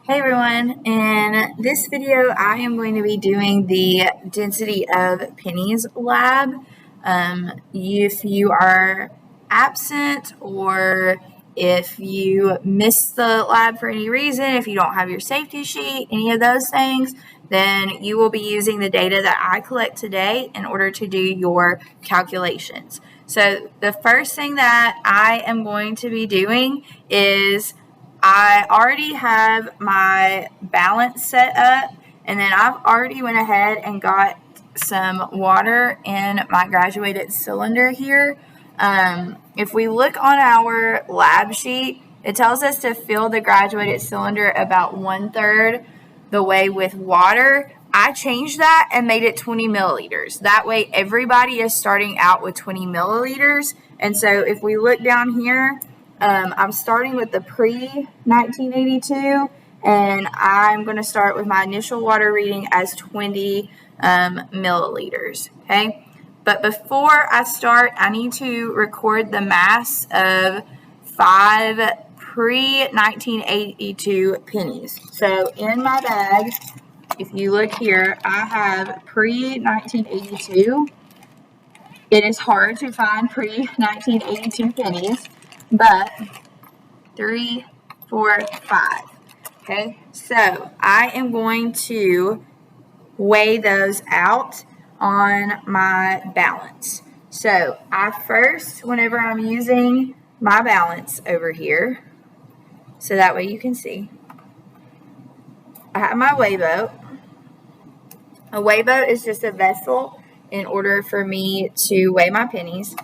Hey everyone, in this video I am going to be doing the density of pennies lab. If you are absent or if you missed the lab for any reason, if you don't have your safety sheet, any of those things, then you will be using the data that I collect today in order to do your calculations. So the first thing that I am going to be doing is I already have my balance set up, and then I've already went ahead and got some water in my graduated cylinder here. If we look on our lab sheet, it tells us to fill the graduated cylinder about 1/3 the way with water. I changed that and made it 20 milliliters. That way everybody is starting out with 20 milliliters. And so if we look down here, I'm starting with the pre-1982, and I'm going to start with my initial water reading as 20 milliliters, okay? But before I start, I need to record the mass of 5 pre-1982 pennies. So in my bag, if you look here, I have pre-1982. It is hard to find pre-1982 pennies, but 3, 4, 5. Okay, so I am going to weigh those out on my balance. So I first, whenever I'm using my balance over here, so that way you can see, I have my weigh boat. A weigh boat is just a vessel in order for me to weigh my pennies.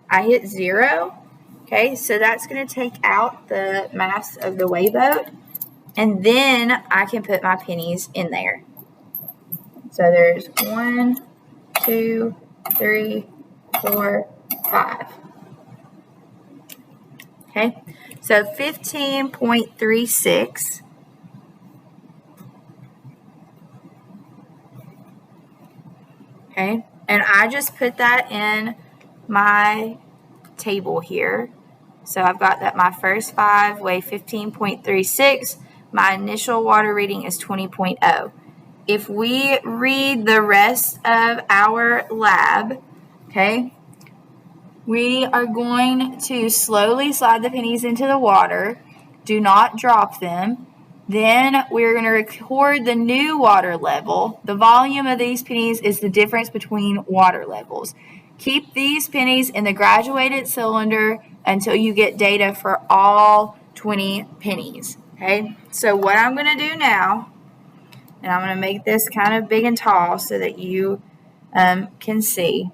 I hit 0. Okay, so that's going to take out the mass of the weigh boat, and then I can put my pennies in there. So there's 1, 2, 3, 4, 5. Okay, so 15.36. Okay, and I just put that in my table here. So I've got that my first 5 weigh 15.36. My initial water reading is 20.0. If we read the rest of our lab, okay, we are going to slowly slide the pennies into the water. Do not drop them. Then we're going to record the new water level. The volume of these pennies is the difference between water levels. Keep these pennies in the graduated cylinder until you get data for all 20 pennies. Okay, so what I'm going to do now, and I'm going to make this kind of big and tall so that you can see.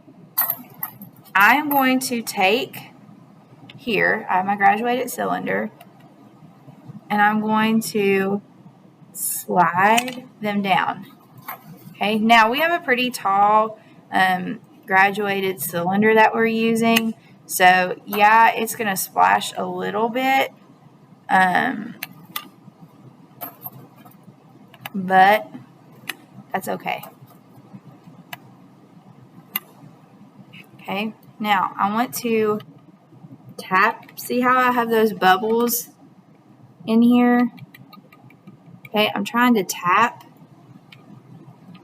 I'm going to take here, I have my graduated cylinder, and I'm going to slide them down. Okay, now we have a pretty tall graduated cylinder that we're using, so yeah, it's going to splash a little bit, but that's okay. Okay, now I want to tap. See how I have those bubbles in here? Okay, I'm trying to tap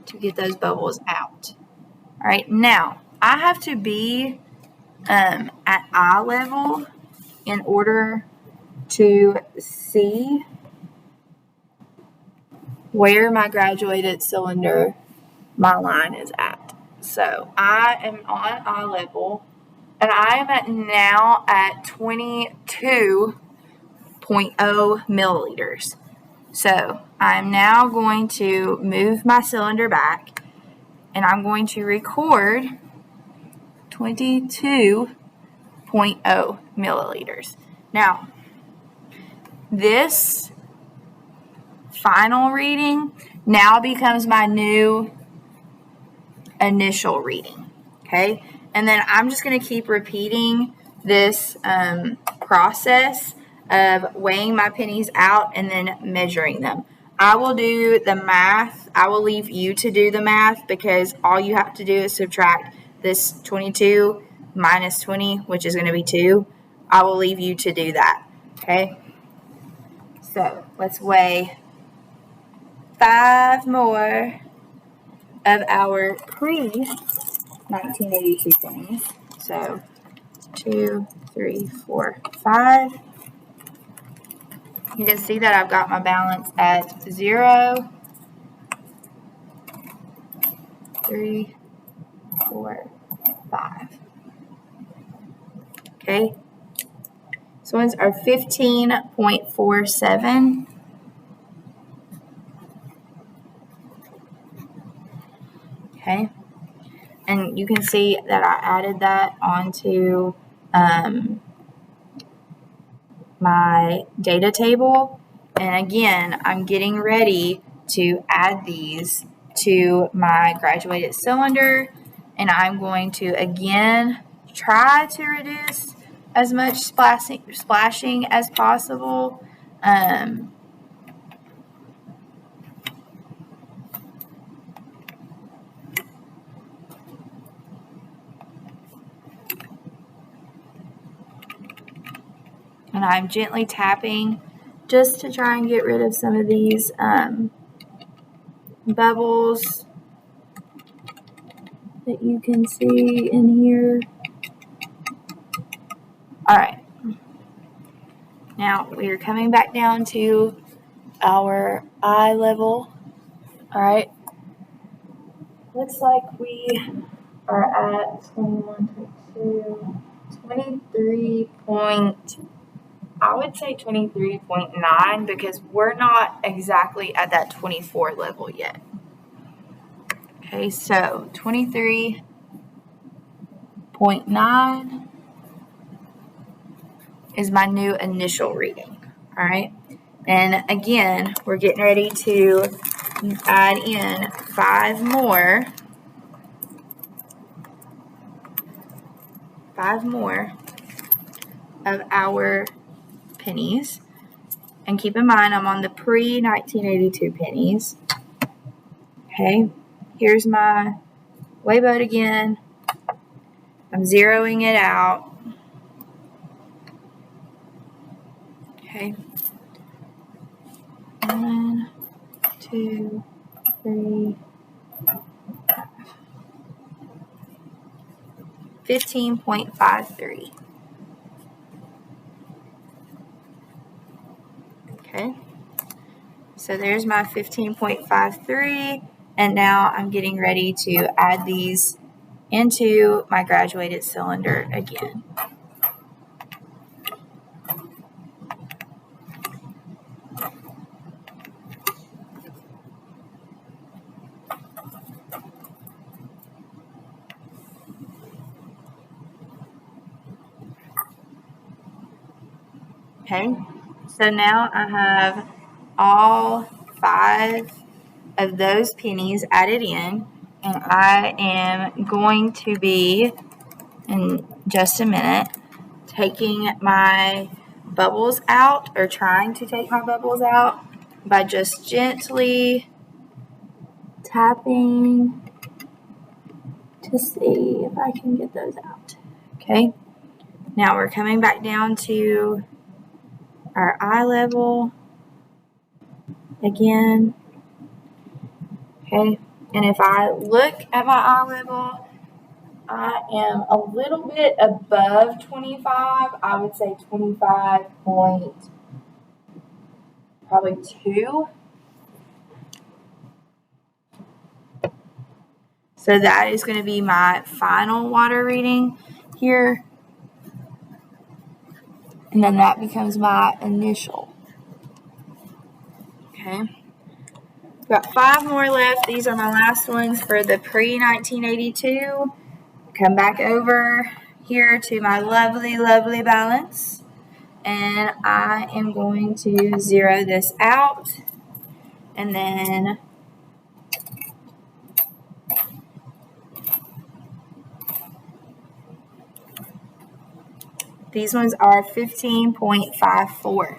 to get those bubbles out. All right, now I have to be at eye level in order to see where my graduated cylinder, my line is at. So I am on eye level, and I am now at 22.0 milliliters. So I'm now going to move my cylinder back, and I'm going to record 22.0 milliliters. Now, this final reading now becomes my new initial reading, okay? And then I'm just going to keep repeating this process of weighing my pennies out and then measuring them. I will do the math. I will leave you to do the math, because all you have to do is subtract this 22 minus 20, which is going to be 2. I will leave you to do that, okay? So let's weigh 5 more of our pre-1982 pennies. So 2, 3, 4, 5. You can see that I've got my balance at 0, 3, 4, 5. Okay. These ones are 15.47. Okay. And you can see that I added that onto my data table. And again, I'm getting ready to add these to my graduated cylinder. And I'm going to, again, try to reduce as much splashing as possible. And I'm gently tapping just to try and get rid of some of these bubbles that you can see in here. All right. Now we are coming back down to our eye level. All right. Looks like we are at 23 point, I would say 23.9 because we're not exactly at that 24 level yet. Okay, so 23.9 is my new initial reading. All right. And again, we're getting ready to add in 5 more. 5 more of our pennies. And keep in mind, I'm on the pre-1982 pennies. Okay, here's my weighboat again. I'm zeroing it out. Okay. 1, 2, 3, 15.53. Okay. So there's my 15.53, and now I'm getting ready to add these into my graduated cylinder again. Okay, so now I have all 5 of those pennies added in, and I am going to be, in just a minute, taking my bubbles out, or trying to take my bubbles out, by just gently tapping to see if I can get those out. Okay, now we're coming back down to our eye level again. Okay, and if I look at my eye level, I am a little bit above 25. I would say 25.2. So that is going to be my final water reading here. And then that becomes my initial. Okay. Got 5 more left. These are my last ones for the pre-1982. Come back over here to my lovely, lovely balance. And I am going to zero this out. And then these ones are 15.54.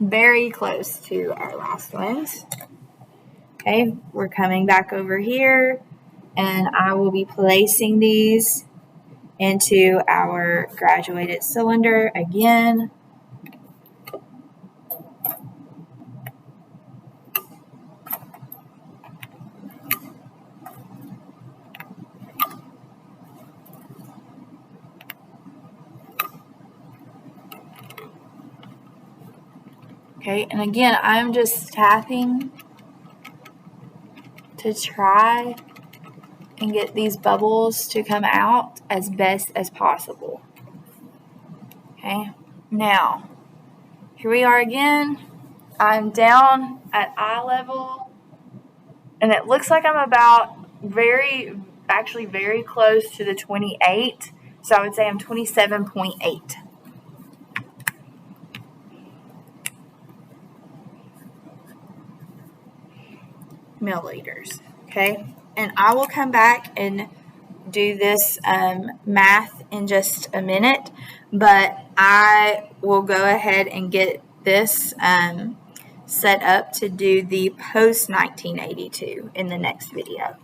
Very close to our last ones. Okay, we're coming back over here, and I will be placing these into our graduated cylinder again. Okay, and again, I'm just tapping to try and get these bubbles to come out as best as possible. Okay, now here we are again. I'm down at eye level, and it looks like I'm about actually very close to the 28. So I would say I'm 27.8. milliliters. Okay, and I will come back and do this math in just a minute, but I will go ahead and get this set up to do the post 1982 in the next video.